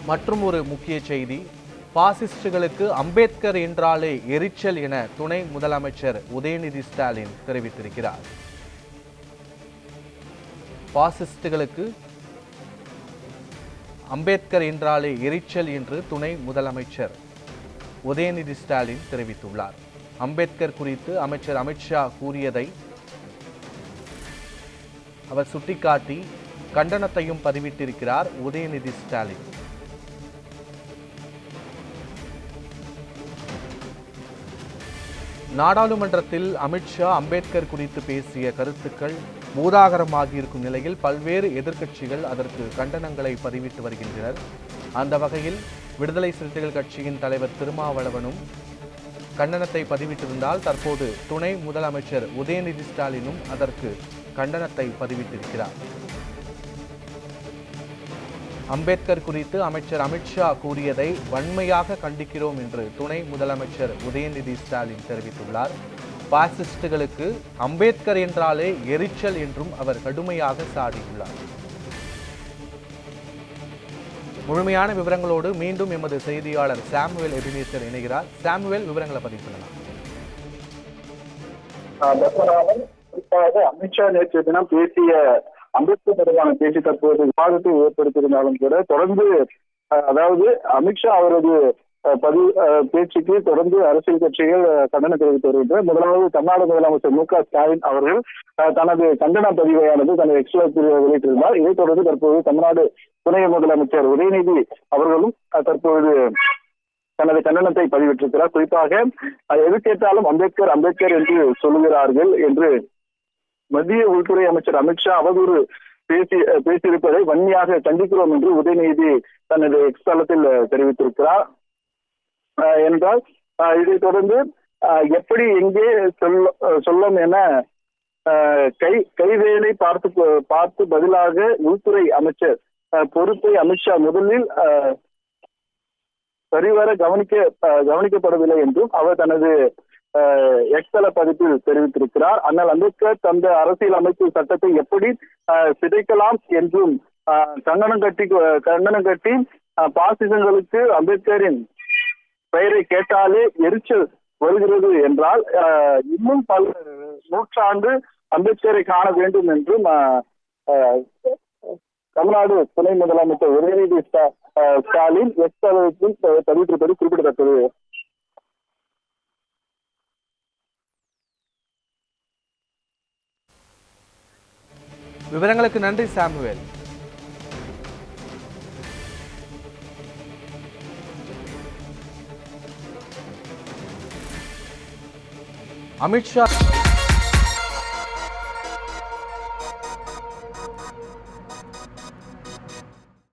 மற்றும் ஒரு முக்கிய செய்தி, பாசிஸ்டுகளுக்கு அம்பேத்கர் என்றாலே எரிச்சல் என துணை முதலமைச்சர் உதயநிதி ஸ்டாலின் தெரிவித்திருக்கிறார். பாசிஸ்டுகளுக்கு அம்பேத்கர் என்றாலே எரிச்சல் என்று துணை முதலமைச்சர் உதயநிதி ஸ்டாலின் தெரிவித்துள்ளார். அம்பேத்கர் குறித்து அமைச்சர் அமித்ஷா கூறியதை அவர் சுட்டிக்காட்டி கண்டனத்தையும் பதிவிட்டிருக்கிறார் உதயநிதி ஸ்டாலின். நாடாளுமன்றத்தில் அமித்ஷா அம்பேத்கர் குறித்து பேசிய கருத்துக்கள் பூதாகரமாகியிருக்கும் நிலையில் பல்வேறு எதிர்க்கட்சிகள் அதற்கு கண்டனங்களை பதிவிட்டு வருகின்றனர். அந்த வகையில் விடுதலை சிறுத்தைகள் கட்சியின் தலைவர் திருமாவளவனும் கண்டனத்தை பதிவிட்டிருந்தால், தற்போது துணை முதலமைச்சர் உதயநிதி ஸ்டாலினும் அதற்கு கண்டனத்தை பதிவிட்டிருக்கிறார். அம்பேத்கர் குறித்து அமைச்சர் அமித்ஷா கூறியதை வன்மையாக கண்டிக்கிறோம் என்று துணை முதலமைச்சர் உதயநிதி ஸ்டாலின் தெரிவித்துள்ளார். பாசிஸ்டுகளுக்கு அம்பேத்கர் என்றாலே எரிச்சல் என்றும் அவர் கடுமையாக சாடியுள்ளார். முழுமையான விவரங்களோடு மீண்டும் எமது செய்தியாளர் சாமுவேல் எபினேசர் இணைகிறார். சாமுவேல், விவரங்களை பதிவு பண்ணலாம். அமித்ஷா நேற்று தினம் பேசிய அம்பேத்கர் தொடர்பான பேச்சு தற்போது விவாதத்தை ஏற்படுத்தியிருந்தாலும் கூட தொடர்ந்து, அதாவது அமித்ஷா அவரது பேச்சுக்கு தொடர்ந்து அரசியல் கட்சிகள் கண்டனம் தெரிவித்து வருகின்றனர். முதலாவது தமிழ்நாடு முதலமைச்சர் மு.க.ஸ்டாலின் அவர்கள் தனது கண்டன பதிவையானது தனது எக்ஸ்ட்ராவில் வெளியிட்டிருந்தார். இதைத் தொடர்ந்து தற்போது தமிழ்நாடு துணை முதலமைச்சர் உதயநிதி அவர்களும் தற்போது தனது கண்டனத்தை பதிவிட்டிருக்கிறார். குறிப்பாக எது கேட்டாலும் அம்பேத்கர் அம்பேத்கர் என்று சொல்லுகிறார்கள் என்று மத்திய உள்துறை அமைச்சர் அமித்ஷா அவதூறு பேசியிருப்பதை வன்மையாக கண்டிக்கிறோம் என்று உதயநிதி தனது எக்ஸ் தளத்தில் தெரிவித்திருக்கிறார். என்றால் இதைத் தொடர்ந்து எப்படி எங்கே சொல்லும் என கைவேலை பார்த்து பதிலாக உள்துறை அமைச்சர் பொறுப்பை அமித்ஷா முதலில் சரிவர கவனிக்கப்படவில்லை என்றும் அவர் தனது எக்ஸ்தல பதிப்பில் தெரிவித்திருக்கிறார். ஆனால் அம்பேத்கர் தந்த அரசியல் அமைப்பு சட்டத்தை எப்படி சிதைக்கலாம் என்றும் கண்டனம் கட்டி பாசிசங்களுக்கு அம்பேத்கரின் பெயரை கேட்டாலே எரிச்சல் வருகிறது என்றால் இன்னும் பல நூற்றாண்டு அம்பேத்கரை காண வேண்டும் என்றும் தமிழ்நாடு துணை முதலமைச்சர் உதயநிதி ஸ்டாலின் எக்ஸ்தலத்தில் பதிவிட்டிருப்பது குறிப்பிடத்தக்கது. விவரங்களுக்கு நன்றி சாமுவேல். அமித்ஷா